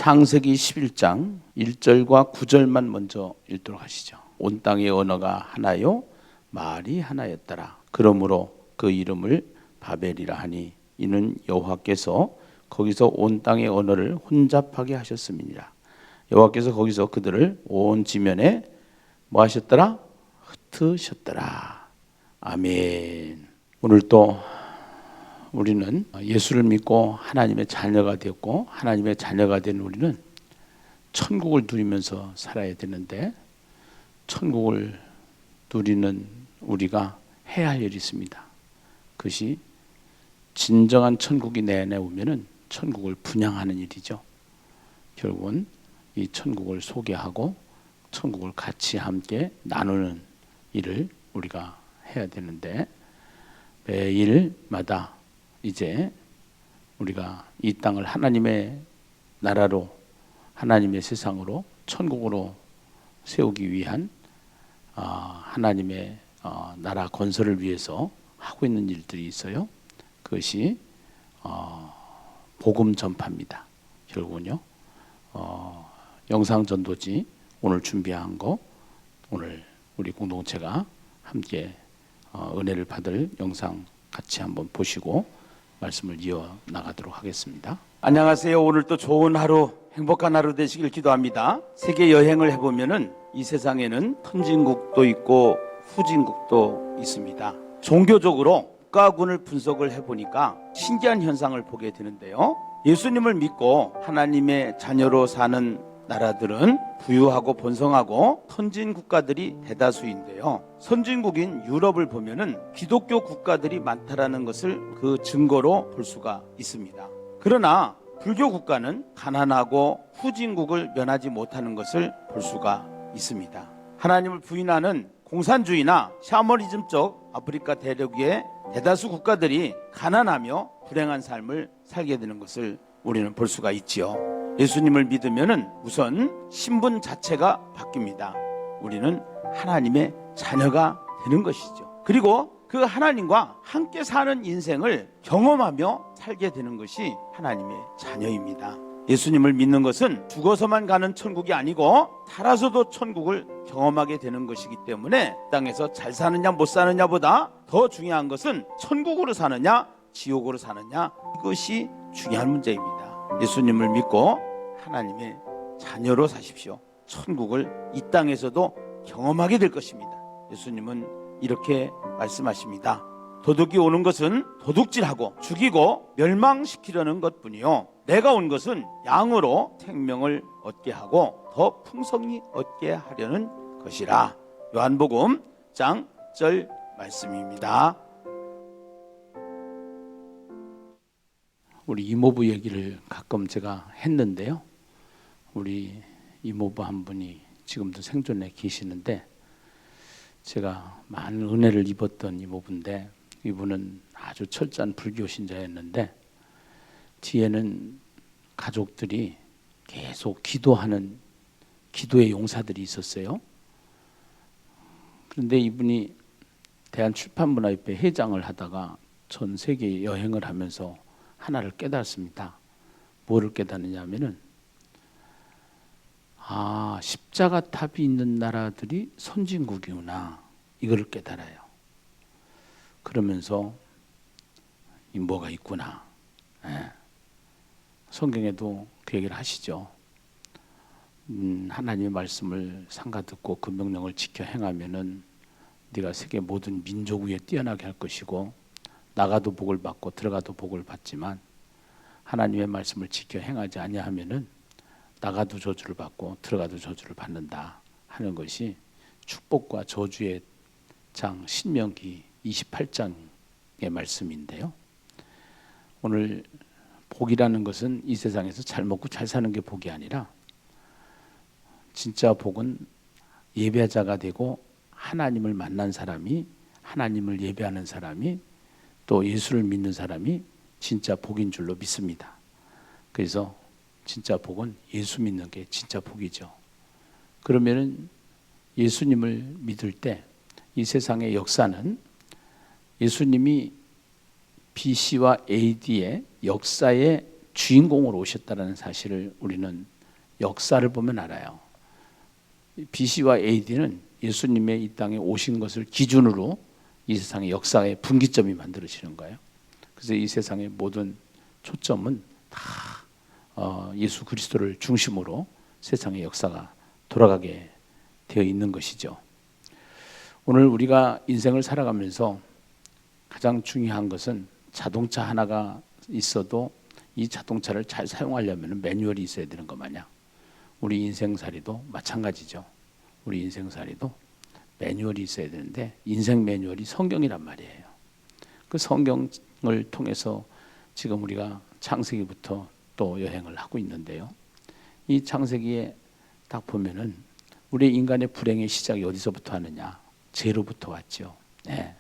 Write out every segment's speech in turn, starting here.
창세기 11장 1절과 9절만 먼저 읽도록 하시죠. 온 땅의 언어가 하나요 말이 하나였더라. 그러므로 그 이름을 바벨이라 하니 이는 여호와께서 거기서 온 땅의 언어를 혼잡하게 하셨음이니라. 여호와께서 거기서 그들을 온 지면에 뭐 하셨더라? 흩으셨더라. 아멘. 오늘 또 우리는 예수를 믿고 하나님의 자녀가 되었고 하나님의 자녀가 된 우리는 천국을 누리면서 살아야 되는데, 천국을 누리는 우리가 해야 할 일이 있습니다. 그것이 진정한 천국이 내 안에 오면은 천국을 분양하는 일이죠. 결국은 이 천국을 소개하고 천국을 같이 함께 나누는 일을 우리가 해야 되는데, 매일마다 이제 우리가 이 땅을 하나님의 나라로, 하나님의 세상으로, 천국으로 세우기 위한 하나님의 나라 건설을 위해서 하고 있는 일들이 있어요. 그것이 복음 전파입니다. 결국은요, 영상 전도지 오늘 준비한 거, 오늘 우리 공동체가 함께 은혜를 받을 영상 같이 한번 보시고 말씀을 이어나가도록 하겠습니다. 안녕하세요. 오늘 또 좋은 하루, 행복한 하루 되시길 기도합니다. 세계 여행을 해보면은 이 세상에는 선진국도 있고 후진국도 있습니다. 종교적으로 국가군을 분석을 해보니까 신기한 현상을 보게 되는데요. 예수님을 믿고 하나님의 자녀로 사는 나라들은 부유하고 번성하고 선진 국가들이 대다수인데요. 선진국인 유럽을 보면은 기독교 국가들이 많다라는 것을 그 증거로 볼 수가 있습니다. 그러나 불교 국가는 가난하고 후진국을 면하지 못하는 것을 볼 수가 있습니다. 하나님을 부인하는 공산주의나 샤머니즘적 아프리카 대륙의 대다수 국가들이 가난하며 불행한 삶을 살게 되는 것을 우리는 볼 수가 있지요. 예수님을 믿으면은 우선 신분 자체가 바뀝니다. 우리는 하나님의 자녀가 되는 것이죠. 그리고 그 하나님과 함께 사는 인생을 경험하며 살게 되는 것이 하나님의 자녀입니다. 예수님을 믿는 것은 죽어서만 가는 천국이 아니고 살아서도 천국을 경험하게 되는 것이기 때문에 땅에서 잘 사느냐 못 사느냐보다 더 중요한 것은 천국으로 사느냐 지옥으로 사느냐, 이것이 중요한 문제입니다. 예수님을 믿고 하나님의 자녀로 사십시오. 천국을 이 땅에서도 경험하게 될 것입니다. 예수님은 이렇게 말씀하십니다. 도둑이 오는 것은 도둑질하고 죽이고 멸망시키려는 것뿐이요, 내가 온 것은 양으로 생명을 얻게 하고 더 풍성히 얻게 하려는 것이라. 요한복음 장 1절 말씀입니다. 우리 이모부 얘기를 가끔 제가 했는데요. 우리 이모부 한 분이 지금도 생존해 계시는데, 제가 많은 은혜를 입었던 이모부인데, 이분은 아주 철저한 불교 신자였는데 뒤에는 가족들이 계속 기도하는 기도의 용사들이 있었어요. 그런데 이분이 대한출판문화협회 회장을 하다가 전 세계 여행을 하면서 하나를 깨달았습니다. 뭐를 깨닫느냐 하면은, 십자가 탑이 있는 나라들이 선진국이구나, 이거를 깨달아요. 그러면서 뭐가 있구나. 성경에도 그 얘기를 하시죠. 하나님의 말씀을 삼가 듣고 그 명령을 지켜 행하면은 네가 세계 모든 민족 위에 뛰어나게 할 것이고, 나가도 복을 받고 들어가도 복을 받지만 하나님의 말씀을 지켜 행하지 아니하면은 나가도 저주를 받고 들어가도 저주를 받는다 하는 것이 축복과 저주의 장 신명기 28장의 말씀인데요. 오늘 복이라는 것은 이 세상에서 잘 먹고 잘 사는 게 복이 아니라, 진짜 복은 예배자가 되고 하나님을 만난 사람이, 하나님을 예배하는 사람이, 또 예수를 믿는 사람이 진짜 복인 줄로 믿습니다. 그래서 진짜 복은 예수 믿는 게 진짜 복이죠. 그러면은 예수님을 믿을 때 이 세상의 역사는 예수님이 BC와 AD의 역사의 주인공으로 오셨다는 사실을 우리는 역사를 보면 알아요. BC와 AD는 예수님의 이 땅에 오신 것을 기준으로 이 세상의 역사의 분기점이 만들어지는 거예요. 그래서 이 세상의 모든 초점은 다 예수 그리스도를 중심으로 세상의 역사가 돌아가게 되어 있는 것이죠. 오늘 우리가 인생을 살아가면서 가장 중요한 것은 자동차 하나가 있어도 이 자동차를 잘 사용하려면 매뉴얼이 있어야 되는 것 마냥 우리 인생살이도 마찬가지죠. 우리 인생살이도 매뉴얼이 있어야 되는데 인생 매뉴얼이 성경이란 말이에요. 그 성경을 통해서 지금 우리가 창세기부터 또 여행을 하고 있는데요. 이 창세기에 딱 보면은 우리 인간의 불행의 시작이 어디서부터 하느냐? 죄로부터 왔죠. 네.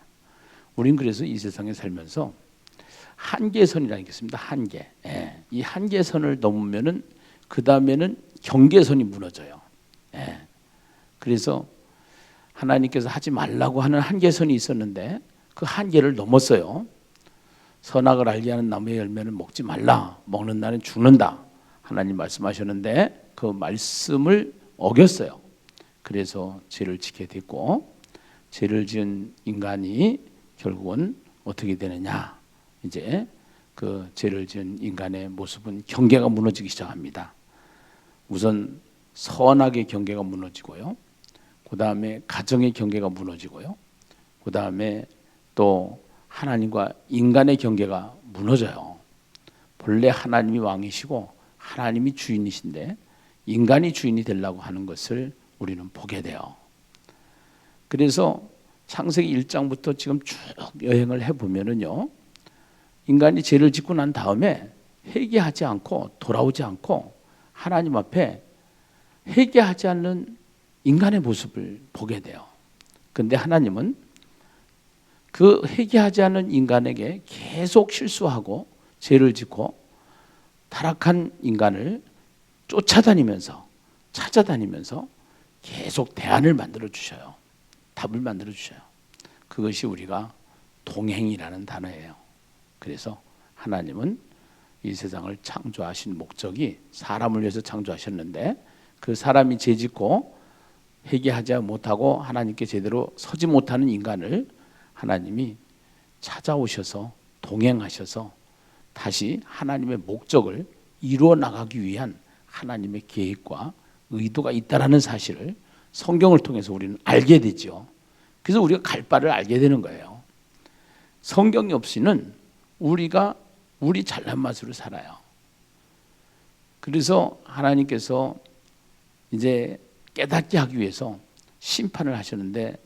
우린 그래서 이 세상에 살면서 한계선이라는 게 있습니다. 한계. 네. 이 한계선을 넘으면은 그 다음에는 경계선이 무너져요. 네. 그래서 하나님께서 하지 말라고 하는 한계선이 있었는데 그 한계를 넘었어요. 선악을 알게 하는 나무의 열매는 먹지 말라. 먹는 날은 죽는다. 하나님 말씀하셨는데 그 말씀을 어겼어요. 그래서 죄를 지게 됐고 죄를 지은 인간이 결국은 어떻게 되느냐. 이제 그 죄를 지은 인간의 모습은 경계가 무너지기 시작합니다. 우선 선악의 경계가 무너지고요. 그 다음에 가정의 경계가 무너지고요. 그 다음에 또 하나님과 인간의 경계가 무너져요. 본래 하나님이 왕이시고 하나님이 주인이신데 인간이 주인이 되려고 하는 것을 우리는 보게 돼요. 그래서 창세기 1장부터 지금 쭉 여행을 해보면은요. 인간이 죄를 짓고 난 다음에 회개하지 않고 돌아오지 않고 하나님 앞에 회개하지 않는 인간의 모습을 보게 돼요. 그런데 하나님은 그 회개하지 않는 인간에게 계속 실수하고 죄를 짓고 타락한 인간을 쫓아다니면서 찾아다니면서 계속 대안을 만들어 주셔요. 답을 만들어 주셔요. 그것이 우리가 동행이라는 단어예요. 그래서 하나님은 이 세상을 창조하신 목적이 사람을 위해서 창조하셨는데 그 사람이 죄짓고 회개하지 못하고 하나님께 제대로 서지 못하는 인간을 하나님이 찾아오셔서 동행하셔서 다시 하나님의 목적을 이루어 나가기 위한 하나님의 계획과 의도가 있다라는 사실을 성경을 통해서 우리는 알게 되죠. 그래서 우리가 갈 바를 알게 되는 거예요. 성경이 없이는 우리가 우리 잘난 맛으로 살아요. 그래서 하나님께서 이제 깨닫게 하기 위해서 심판을 하셨는데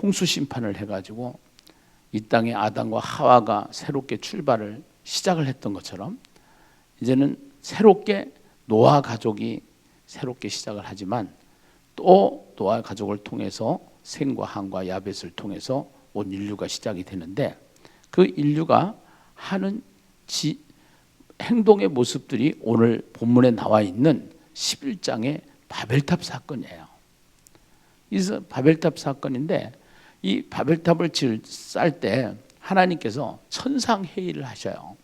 홍수 심판을 해가지고 이 땅에 아담과 하와가 새롭게 출발을 시작을 했던 것처럼 이제는 새롭게 노아 가족이 새롭게 시작을 하지만 또 노아 가족을 통해서 셈과 함과 야벳을 통해서 온 인류가 시작이 되는데 그 인류가 하는 행동의 모습들이 오늘 본문에 나와 있는 11장의 바벨탑 사건이에요. 이 바벨탑 사건인데 이 바벨탑을 쌓을 때 하나님께서 천상 회의를 하셔요.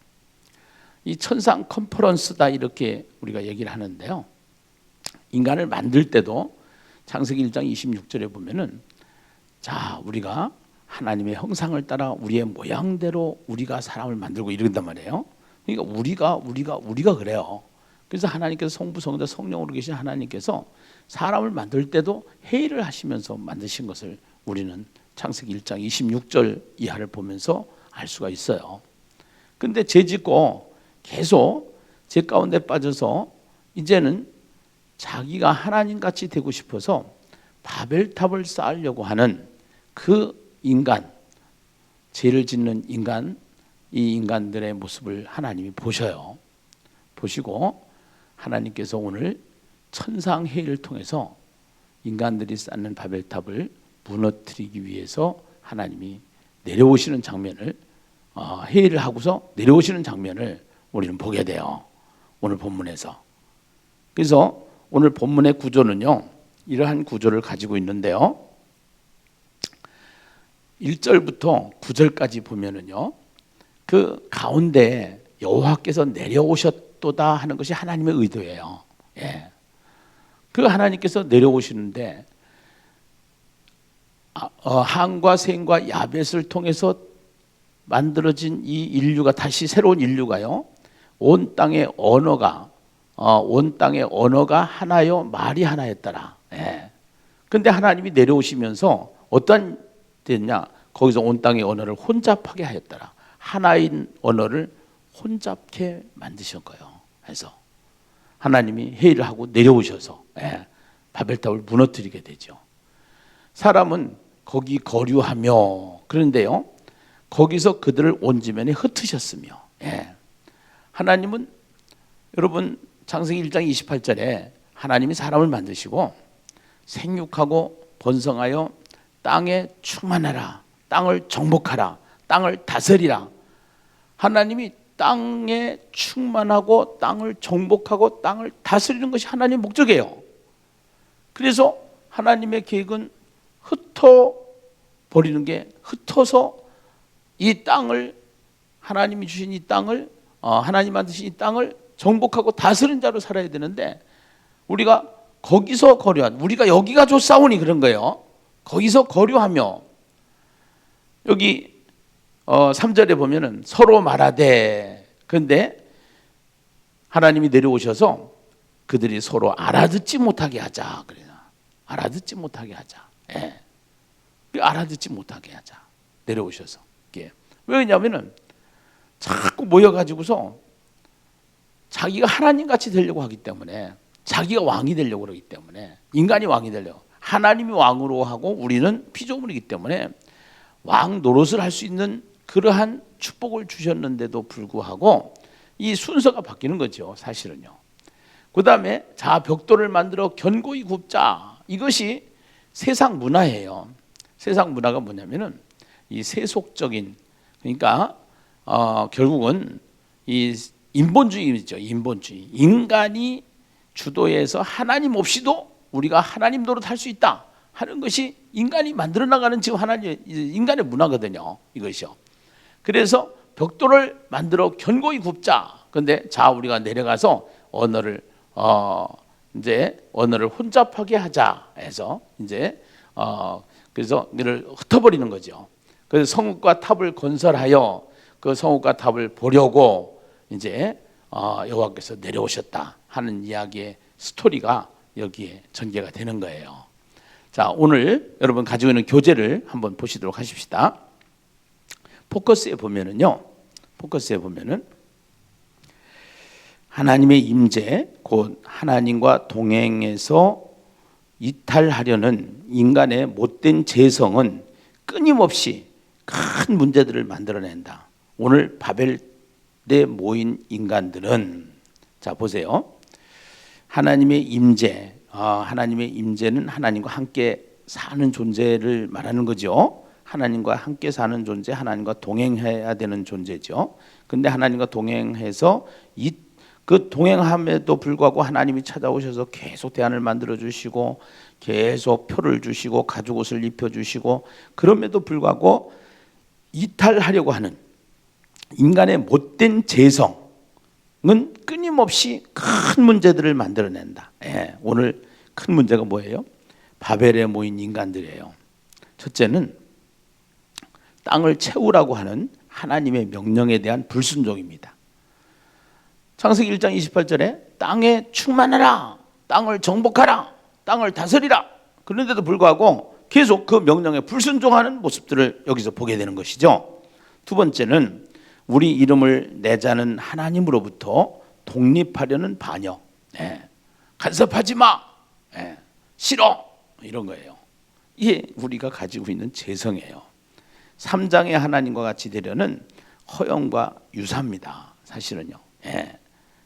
이 천상 컨퍼런스다 이렇게 우리가 얘기를 하는데요. 인간을 만들 때도 창세기 1장 26절에 보면은 자 우리가 하나님의 형상을 따라 우리의 모양대로 우리가 사람을 만들고 이런단 말이에요. 그러니까 우리가 그래요. 그래서 하나님께서 성부 성자 성령으로 계신 하나님께서 사람을 만들 때도 회의를 하시면서 만드신 것을 우리는 창세기 1장 26절 이하를 보면서 알 수가 있어요. 근데 죄 짓고 계속 죄 가운데 빠져서 이제는 자기가 하나님같이 되고 싶어서 바벨탑을 쌓으려고 하는 그 인간, 죄를 짓는 인간, 이 인간들의 모습을 하나님이 보셔요. 보시고 하나님께서 오늘 천상회의를 통해서 인간들이 쌓는 바벨탑을 무너뜨리기 위해서 하나님이 내려오시는 장면을 회의를 하고서 내려오시는 장면을 우리는 보게 돼요. 오늘 본문에서. 그래서 오늘 본문의 구조는요. 이러한 구조를 가지고 있는데요. 1절부터 9절까지 보면은요. 그 가운데 여호와께서 내려오셨도다 하는 것이 하나님의 의도예요. 예. 그 하나님께서 내려오시는데 함과 셈과 야벳을 통해서 만들어진 이 인류가 다시 새로운 인류가요. 온 땅의 언어가 하나요 말이 하나였더라. 예. 근데 하나님이 내려오시면서 어떤 됐냐? 거기서 온 땅의 언어를 혼잡하게 하였더라. 하나인 언어를 혼잡게 만드신 거예요. 그래서 하나님이 회의를 하고 내려오셔서 바벨탑을 무너뜨리게 되죠. 사람은 거기 거류하며 그런데요. 거기서 그들을 온 지면에 흩으셨으며 하나님은 여러분 창세기 1장 28절에 하나님이 사람을 만드시고 생육하고 번성하여 땅에 충만하라, 땅을 정복하라, 땅을 다스리라. 하나님이 땅에 충만하고 땅을 정복하고 땅을 다스리는 것이 하나님의 목적이에요. 그래서 하나님의 계획은 흩어버리는 게 흩어서 이 땅을 하나님이 주신 이 땅을 하나님 만드신 이 땅을 정복하고 다스리는 자로 살아야 되는데 우리가 거기서 거류한 우리가 여기가 좋사오니 그런 거예요. 거기서 거류하며 여기 3절에 보면은 서로 말하되 그런데 하나님이 내려오셔서 그들이 서로 알아듣지 못하게 하자 그래요. 알아듣지 못하게 하자. 알아듣지 못하게 하자. 내려오셔서. 왜냐하면은 자꾸 모여가지고서 자기가 하나님같이 되려고 하기 때문에 자기가 왕이 되려고 그러기 때문에 인간이 왕이 되려고 하나님이 왕으로 하고 우리는 피조물이기 때문에 왕 노릇을 할 수 있는 그러한 축복을 주셨는데도 불구하고 이 순서가 바뀌는 거죠. 사실은요. 그 다음에 자 벽돌을 만들어 견고히 굽자. 이것이 세상 문화예요. 세상 문화가 뭐냐면은 이 세속적인 그러니까 결국은 이 인본주의죠. 인본주의. 인간이 주도해서 하나님 없이도 우리가 하나님 노릇할 수 있다 하는 것이 인간이 만들어 나가는 지금 하나님 인간의 문화거든요. 이것이요. 그래서 벽돌을 만들어 견고히 굽자. 그런데 자 우리가 내려가서 언어를 혼잡하게 하자 해서 이제 그래서 이를 흩어버리는 거죠. 그래서 성읍과 탑을 건설하여 그 성읍과 탑을 보려고 이제 여호와께서 내려오셨다 하는 이야기의 스토리가 여기에 전개가 되는 거예요. 자, 오늘 여러분 가지고 있는 교재를 한번 보시도록 하십시다. 포커스에 보면은요. 포커스에 보면은 하나님의 임재 곧 하나님과 동행해서 이탈하려는 인간의 못된 재성은 끊임없이 큰 문제들을 만들어낸다. 오늘 바벨에 모인 인간들은 자 보세요. 하나님의 임재, 하나님의 임재는 하나님과 함께 사는 존재를 말하는 거죠. 하나님과 함께 사는 존재, 하나님과 동행해야 되는 존재죠. 근데 하나님과 동행해서 그 동행함에도 불구하고 하나님이 찾아오셔서 계속 대안을 만들어 주시고 계속 표를 주시고 가죽옷을 입혀 주시고 그럼에도 불구하고 이탈하려고 하는 인간의 못된 재성은 끊임없이 큰 문제들을 만들어낸다. 오늘 큰 문제가 뭐예요? 바벨에 모인 인간들이에요. 첫째는 땅을 채우라고 하는 하나님의 명령에 대한 불순종입니다. 창세기 1장 28절에 땅에 충만하라, 땅을 정복하라, 땅을 다스리라. 그런데도 불구하고 계속 그 명령에 불순종하는 모습들을 여기서 보게 되는 것이죠. 두 번째는 우리 이름을 내자는 하나님으로부터 독립하려는 반역. 간섭하지 마. 싫어. 이런 거예요. 이게 우리가 가지고 있는 재성이에요. 3장의 하나님과 같이 되려는 허영과 유사입니다. 사실은요.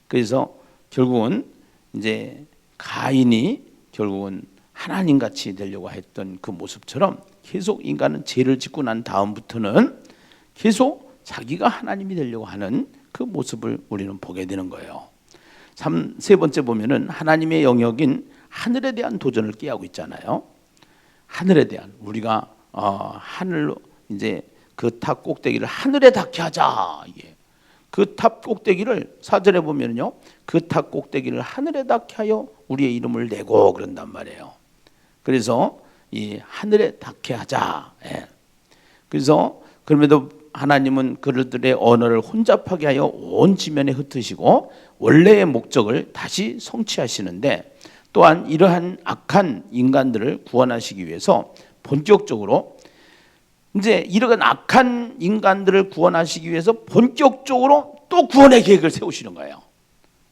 그래서 결국은 이제 가인이 결국은 하나님 같이 되려고 했던 그 모습처럼 계속 인간은 죄를 짓고 난 다음부터는 계속 자기가 하나님이 되려고 하는 그 모습을 우리는 보게 되는 거예요. 세 번째 보면은 하나님의 영역인 하늘에 대한 도전을 깨하고 있잖아요. 하늘에 대한 우리가 하늘로 이제 그 탑 꼭대기를 하늘에 닿게 하자. 그 탑 꼭대기를 4절에 보면요, 그 탑 꼭대기를 하늘에 닿게 하여 우리의 이름을 내고 그런단 말이에요. 그래서 이 하늘에 닿게 하자. 예. 그래서 그럼에도 하나님은 그들의 언어를 혼잡하게 하여 온 지면에 흩으시고 원래의 목적을 다시 성취하시는데, 또한 이러한 악한 인간들을 구원하시기 위해서 본격적으로, 이제 이러한 악한 인간들을 구원하시기 위해서 본격적으로 또 구원의 계획을 세우시는 거예요.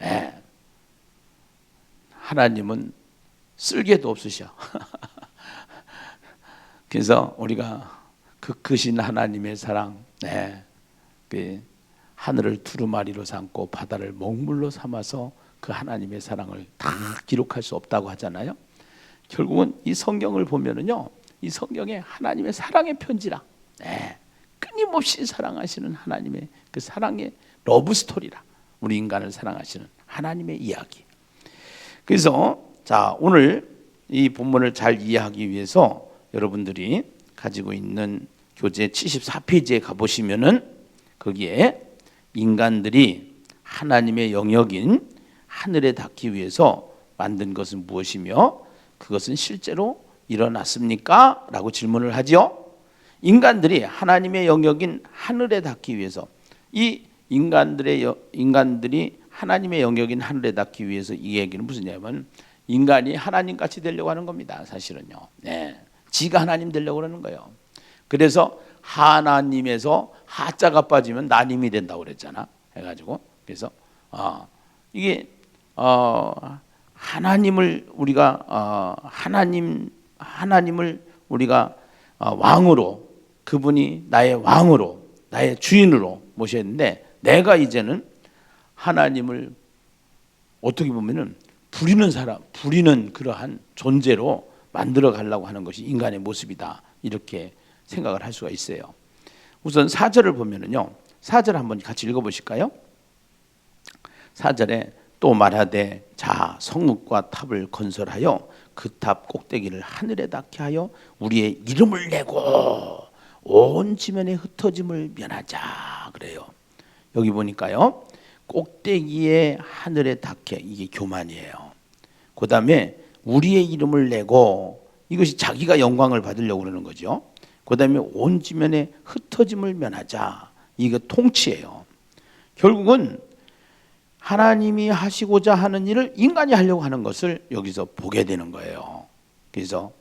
예. 하나님은 쓸개도 없으셔. 그래서 우리가 그 크신 하나님의 사랑, 그 하늘을 두루마리로 삼고 바다를 먹물로 삼아서 그 하나님의 사랑을 다 기록할 수 없다고 하잖아요. 결국은 이 성경을 보면은요, 이 성경에 하나님의 사랑의 편지라, 끊임없이 사랑하시는 하나님의 그 사랑의 러브 스토리라, 우리 인간을 사랑하시는 하나님의 이야기. 그래서 자, 오늘 이 본문을 잘 이해하기 위해서 여러분들이 가지고 있는 교재 74페이지에 가보시면은 거기에 인간들이 하나님의 영역인 하늘에 닿기 위해서 만든 것은 무엇이며 그것은 실제로 일어났습니까? 라고 질문을 하죠. 인간들이 하나님의 영역인 하늘에 닿기 위해서, 이 인간들이 하나님의 영역인 하늘에 닿기 위해서, 이 얘기는 무슨 얘기냐면 인간이 하나님같이 되려고 하는 겁니다. 사실은요. 지가 하나님 되려고 그러는 거예요. 그래서 하나님에서 하자가 빠지면 나님이 된다고 그랬잖아. 해가지고 그래서 이게 하나님을 우리가 하나님을 우리가 왕으로, 그분이 나의 왕으로, 나의 주인으로 모셨는데, 내가 이제는 하나님을 어떻게 보면은 부리는 그러한 존재로 만들어 가려고 하는 것이 인간의 모습이다, 이렇게 생각을 할 수가 있어요. 우선 4절을 보면은요, 4절 한번 같이 읽어보실까요? 4절에 또 말하되 자 성읍과 탑을 건설하여 그 탑 꼭대기를 하늘에 닿게 하여 우리의 이름을 내고 온 지면에 흩어짐을 면하자 그래요. 여기 보니까요, 꼭대기에 하늘에 닿게, 이게 교만이에요. 그 다음에 우리의 이름을 내고, 이것이 자기가 영광을 받으려고 그러는 거죠. 그 다음에 온 지면에 흩어짐을 면하자, 이거 통치예요. 결국은 하나님이 하시고자 하는 일을 인간이 하려고 하는 것을 여기서 보게 되는 거예요. 그래서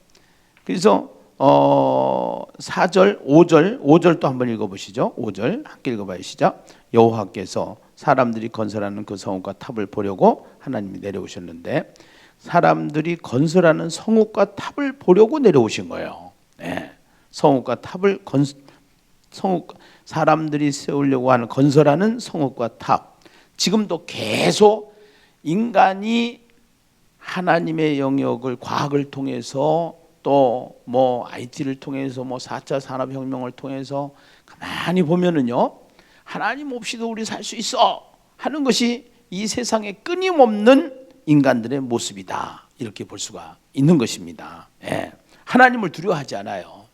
4절, 5절 또 한번 읽어보시죠. 5절 함께 읽어봐요. 시작. 여호와께서 사람들이 건설하는 그 성읍과 탑을 보려고 하나님이 내려오셨는데, 사람들이 건설하는 성읍과 탑을 보려고 내려오신 거예요. 성읍과 탑을 사람들이 세우려고 하는, 건설하는 성읍과 탑. 지금도 계속 인간이 하나님의 영역을 과학을 통해서, 또 뭐 IT를 통해서, 뭐 4차 산업혁명을 통해서 가만히 보면은요, 하나님 없이도 우리 살 수 있어 하는 것이 이 세상에 끊임없는 인간들의 모습이다, 이렇게 볼 수가 있는 것입니다. 하나님을 두려워하지 않아요.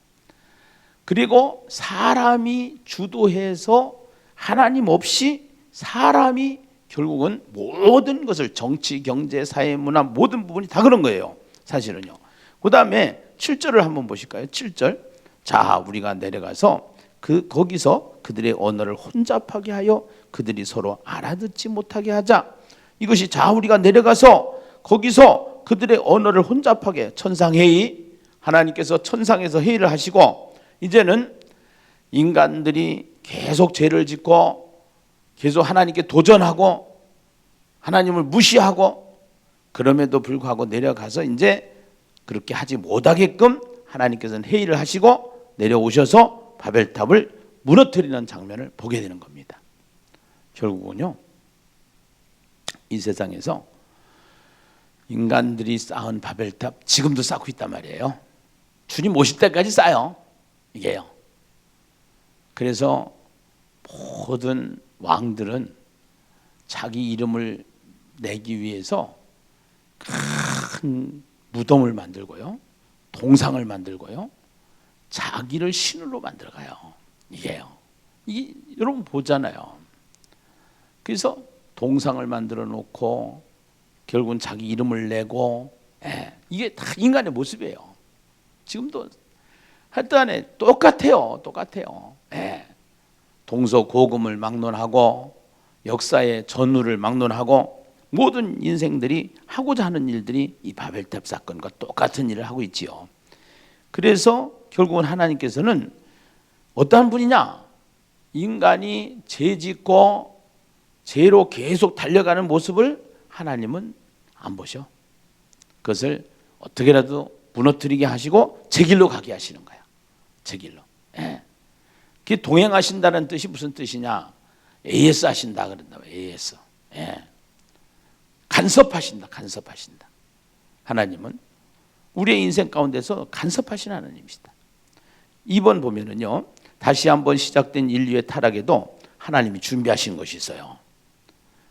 그리고 사람이 주도해서, 하나님 없이 사람이 결국은 모든 것을, 정치, 경제, 사회, 문화 모든 부분이 다 그런 거예요, 사실은요. 그 다음에 7절을 한번 보실까요? 7절. 자 우리가 내려가서 거기서 그들의 언어를 혼잡하게 하여 그들이 서로 알아듣지 못하게 하자. 이것이 자 우리가 내려가서 거기서 그들의 언어를 혼잡하게, 천상회의, 하나님께서 천상에서 회의를 하시고, 이제는 인간들이 계속 죄를 짓고 계속 하나님께 도전하고 하나님을 무시하고, 그럼에도 불구하고 내려가서 이제 그렇게 하지 못하게끔 하나님께서는 회의를 하시고 내려오셔서 바벨탑을 무너뜨리는 장면을 보게 되는 겁니다. 결국은요, 이 세상에서 인간들이 쌓은 바벨탑 지금도 쌓고 있단 말이에요. 주님 오실 때까지 쌓여, 이게요. 그래서 모든 왕들은 자기 이름을 내기 위해서 큰 무덤을 만들고요, 동상을 만들고요, 자기를 신으로 만들어가요. 이게요. 이게 여러분 보잖아요. 그래서 동상을 만들어 놓고 결국은 자기 이름을 내고, 이게 다 인간의 모습이에요. 지금도 하여튼간에 똑같아요. 동서고금을 막론하고 역사의 전후를 막론하고 모든 인생들이 하고자 하는 일들이 이 바벨탑 사건과 똑같은 일을 하고 있지요. 그래서 결국은 하나님께서는 어떠한 분이냐? 인간이 죄짓고 죄로 계속 달려가는 모습을 하나님은 안 보셔. 그것을 어떻게라도 무너뜨리게 하시고 제 길로 가게 하시는 거야. 제 길로. 그게 동행하신다는 뜻이 무슨 뜻이냐? AS 하신다 그런다. AS. 간섭하신다. 하나님은 우리의 인생 가운데서 간섭하신 하나님이시다. 2번 보면은요, 다시 한번 시작된 인류의 타락에도 하나님이 준비하신 것이 있어요.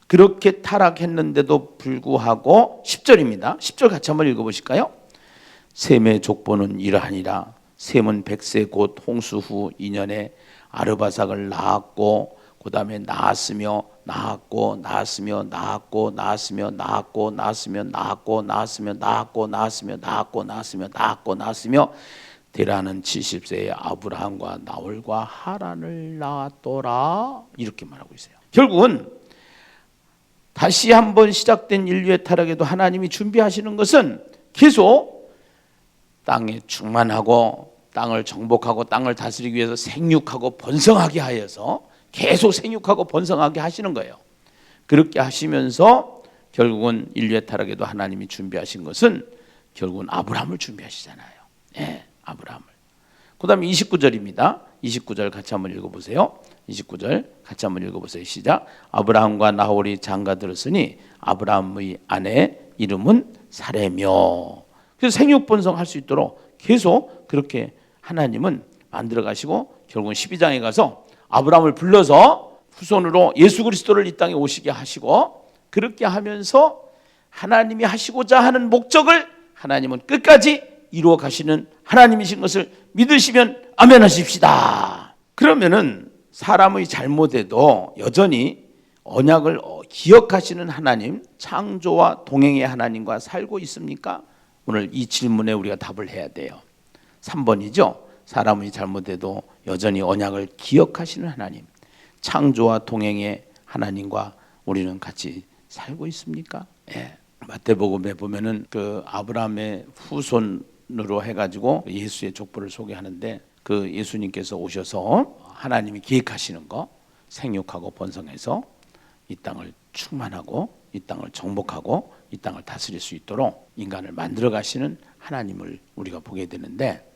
그렇게 타락했는데도 불구하고 10절입니다. 10절 같이 한번 읽어보실까요? 셈의 족보는 이러하니라. 셈은 100세 곧 홍수 후 2년에 아르바삭을 낳았고 그 다음에 낳았으며 데라는 70세에 아브라함과 나홀과 하란을 낳았더라. 이렇게 말하고 있어요. 결국은 다시 한번 시작된 인류의 타락에도 하나님이 준비하시는 것은 계속 땅에 충만하고 땅을 정복하고 땅을 다스리기 위해서 생육하고 번성하게 하여서 계속 생육하고 번성하게 하시는 거예요. 그렇게 하시면서 결국은 인류의 타락에도 하나님이 준비하신 것은 결국은 아브라함을 준비하시잖아요. 아브라함을. 그 다음에 29절입니다. 29절 같이 한번 읽어보세요. 29절 같이 한번 읽어보세요. 시작. 아브라함과 나홀이 장가들었으니 아브라함의 아내 이름은 사레며. 그래서 생육번성할 수 있도록 계속 그렇게 하나님은 만들어 가시고 결국은 12장에 가서 아브라함을 불러서 후손으로 예수 그리스도를 이 땅에 오시게 하시고 그렇게 하면서 하나님이 하시고자 하는 목적을 하나님은 끝까지 이루어 가시는 하나님이신 것을 믿으시면 아멘 하십시다. 그러면은 사람의 잘못에도 여전히 언약을 기억하시는 하나님, 창조와 동행의 하나님과 살고 있습니까? 오늘 이 질문에 우리가 답을 해야 돼요. 3번이죠. 사람의 잘못에도 여전히 언약을 기억하시는 하나님, 창조와 동행의 하나님과 우리는 같이 살고 있습니까? 마태복음에 보면은 그 아브라함의 후손으로 해가지고 예수의 족보를 소개하는데 그 예수님께서 오셔서 하나님이 계획하시는 거 생육하고 번성해서 이 땅을 충만하고 이 땅을 정복하고 이 땅을 다스릴 수 있도록 인간을 만들어 가시는 하나님을 우리가 보게 되는데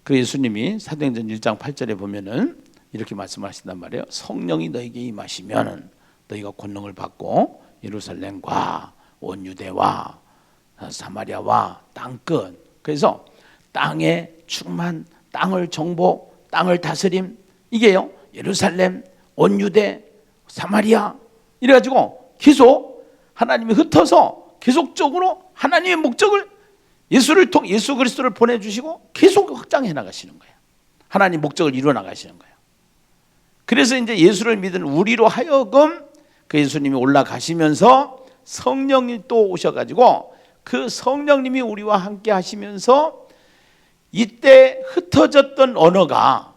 그 예수님이 사도행전 1장 8절에 보면은 이렇게 말씀하신단 말이에요. 성령이 너에게 임하시면 너희가 권능을 받고 예루살렘과 온 유대와 사마리아와 땅끝, 그래서 땅의 충만, 땅을 정복, 땅을 다스림, 이게요 예루살렘, 온 유대, 사마리아 이래가지고 계속 하나님이 흩어서 계속적으로 하나님의 목적을 예수 그리스도를 보내주시고 계속 확장해 나가시는 거예요. 하나님 목적을 이루어 나가시는 거예요. 그래서 이제 예수를 믿은 우리로 하여금 그 예수님이 올라가시면서 성령이 또 오셔가지고 그 성령님이 우리와 함께 하시면서 이때 흩어졌던 언어가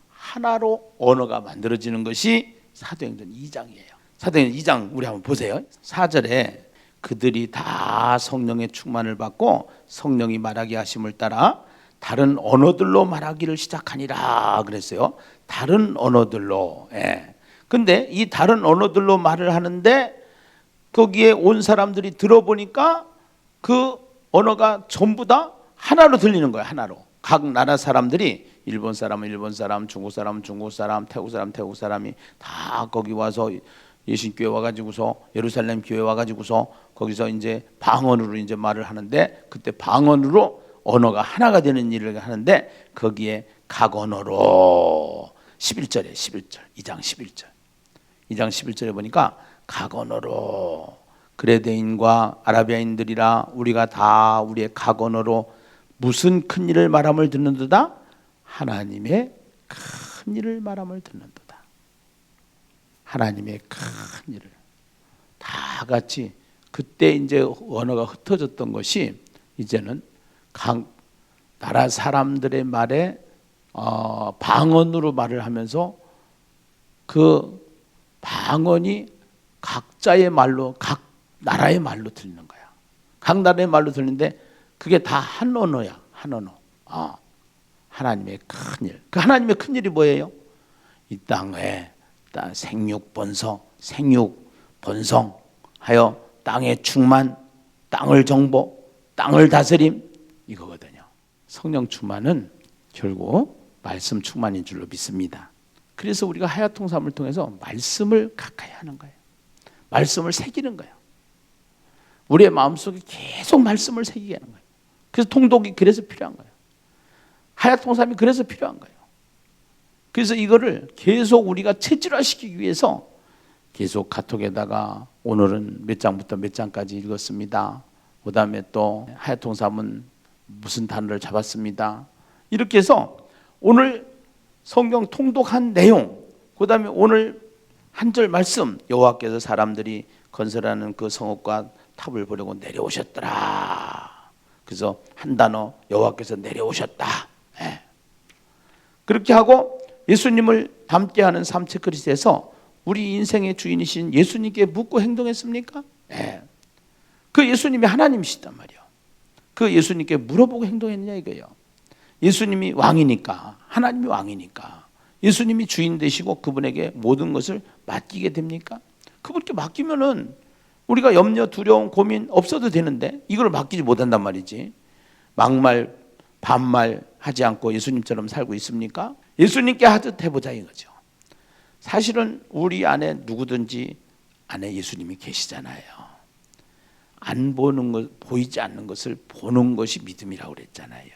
하나로 언어가 만들어지는 것이 사도행전 2장이에요. 사도행전 2장 우리 한번 보세요. 4절에 그들이 다 성령의 충만을 받고 성령이 말하게 하심을 따라 다른 언어들로 말하기를 시작하니라 그랬어요. 다른 언어들로. 근데 이 다른 언어들로 말을 하는데 거기에 온 사람들이 들어보니까 그 언어가 전부 다 하나로 들리는 거예요. 하나로. 각 나라 사람들이 일본 사람은 일본 사람, 중국 사람은 중국 사람, 태국 사람 태국 사람이 다 거기 와서 예수교회 와가지고서 예루살렘 교회 와가지고서 거기서 이제 방언으로 이제 말을 하는데 그때 방언으로 언어가 하나가 되는 일을 하는데 거기에 각 언어로 11절에 11절 2장 11절에 보니까 각 언어로 그레데인과 아라비아인들이라 우리가 다 우리의 각 언어로 무슨 큰 일을 말함을 듣는도다? 하나님의 큰 일을 말함을 듣는도다. 하나님의 큰 일을 다 같이 그때 이제 언어가 흩어졌던 것이 이제는 각 나라 사람들의 말에 방언으로 말을 하면서 그 방언이 각자의 말로 각 나라의 말로 들리는 거야. 각 나라의 말로 들리는데 그게 다 한 언어야. 한 언어. 하나님의 큰 일. 그 하나님의 큰 일이 뭐예요? 이 땅에 생육 번성하여 땅의 충만, 땅을 정복, 땅을 다스림 이거거든요. 성령 충만은 결국 말씀 충만인 줄로 믿습니다. 그래서 우리가 하야통삼을 통해서 말씀을 가까이 하는 거예요. 말씀을 새기는 거예요. 우리의 마음속에 계속 말씀을 새기게 하는 거예요. 그래서 통독이 그래서 필요한 거예요. 하야통삼이 그래서 필요한 거예요. 그래서 이거를 계속 우리가 체질화시키기 위해서 계속 카톡에다가 오늘은 몇 장부터 몇 장까지 읽었습니다. 그 다음에 또 하야통삼은 무슨 단어를 잡았습니다. 이렇게 해서 오늘 성경 통독한 내용, 그 다음에 오늘 한 절 말씀, 여호와께서 사람들이 건설하는 그 성읍과 탑을 보려고 내려오셨더라. 그래서 한 단어, 여호와께서 내려오셨다. 그렇게 하고 예수님을 닮게 하는 삶 체크리스트에서 우리 인생의 주인이신 예수님께 묻고 행동했습니까? 그 예수님이 하나님이시단 말이에요. 그 예수님께 물어보고 행동했냐 이거예요. 예수님이 왕이니까, 하나님이 왕이니까 예수님이 주인 되시고 그분에게 모든 것을 맡기게 됩니까? 그분께 맡기면은 우리가 염려, 두려움, 고민 없어도 되는데 이걸 맡기지 못한단 말이지. 막말, 반말 하지 않고 예수님처럼 살고 있습니까? 예수님께 하듯 해보자 이거죠. 사실은 우리 안에 누구든지 안에 예수님이 계시잖아요. 안 보는 것, 보이지 않는 것을 보는 것이 믿음이라고 그랬잖아요.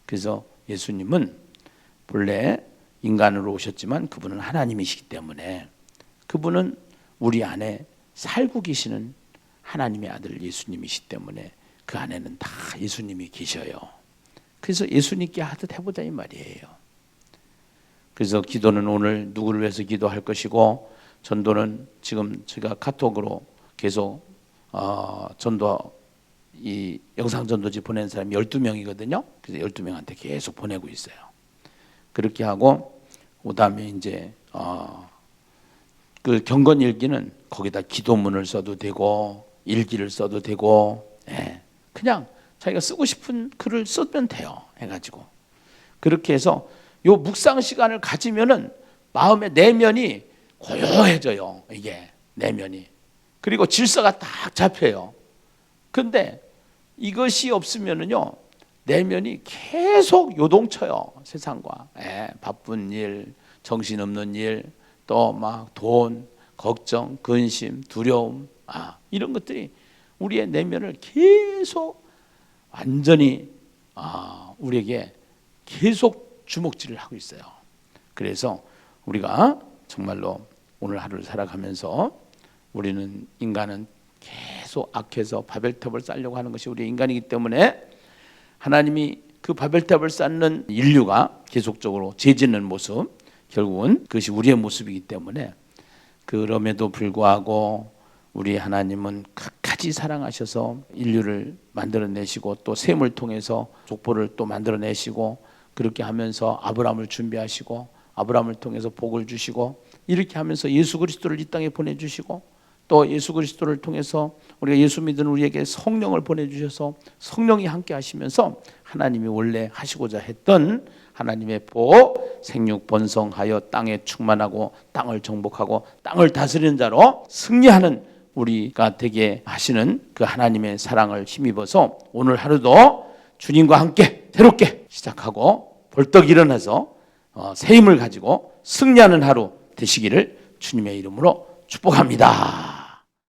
그래서 예수님은 본래 인간으로 오셨지만 그분은 하나님이시기 때문에 그분은 우리 안에 살고 계시는 하나님의 아들 예수님이시기 때문에 그 안에는 다 예수님이 계셔요. 그래서 예수님께 하듯 해보자 이 말이에요. 그래서 기도는 오늘 누구를 위해서 기도할 것이고, 전도는 지금 제가 카톡으로 계속 전도 이 영상 전도지 보낸 사람이 12명이거든요. 그래서 12명한테 계속 보내고 있어요. 그렇게 하고 그다음에 이제 그 경건 일기는 거기다 기도문을 써도 되고 일기를 써도 되고, 그냥 자기가 쓰고 싶은 글을 쓰면 돼요. 해가지고 그렇게 해서 요 묵상 시간을 가지면은 마음의 내면이 고요해져요. 이게 내면이. 그리고 질서가 딱 잡혀요. 근데 이것이 없으면은요 내면이 계속 요동쳐요. 세상과 바쁜 일, 정신없는 일, 또 막 돈, 걱정, 근심, 두려움, 이런 것들이 우리의 내면을 계속 완전히 우리에게 계속 주먹질을 하고 있어요. 그래서 우리가 정말로 오늘 하루를 살아가면서 우리는 인간은 계속 악해서 바벨탑을 쌓으려고 하는 것이 우리 인간이기 때문에 하나님이 그 바벨탑을 쌓는 인류가 계속적으로 죄짓는 모습, 결국은 그것이 우리의 모습이기 때문에 그럼에도 불구하고 우리 하나님은 끝까지 사랑하셔서 인류를 만들어내시고 또 셈을 통해서 족보를 또 만들어내시고 그렇게 하면서 아브라함을 준비하시고 아브라함을 통해서 복을 주시고 이렇게 하면서 예수 그리스도를 이 땅에 보내주시고 또 예수 그리스도를 통해서 우리가 예수 믿는 우리에게 성령을 보내주셔서 성령이 함께 하시면서 하나님이 원래 하시고자 했던 하나님의 복, 생육 번성하여 땅에 충만하고 땅을 정복하고 땅을 다스리는 자로 승리하는 우리가 되게 하시는 그 하나님의 사랑을 힘입어서 오늘 하루도 주님과 함께 새롭게 시작하고 벌떡 일어나서 새 힘을 가지고 승리하는 하루 되시기를 주님의 이름으로 축복합니다.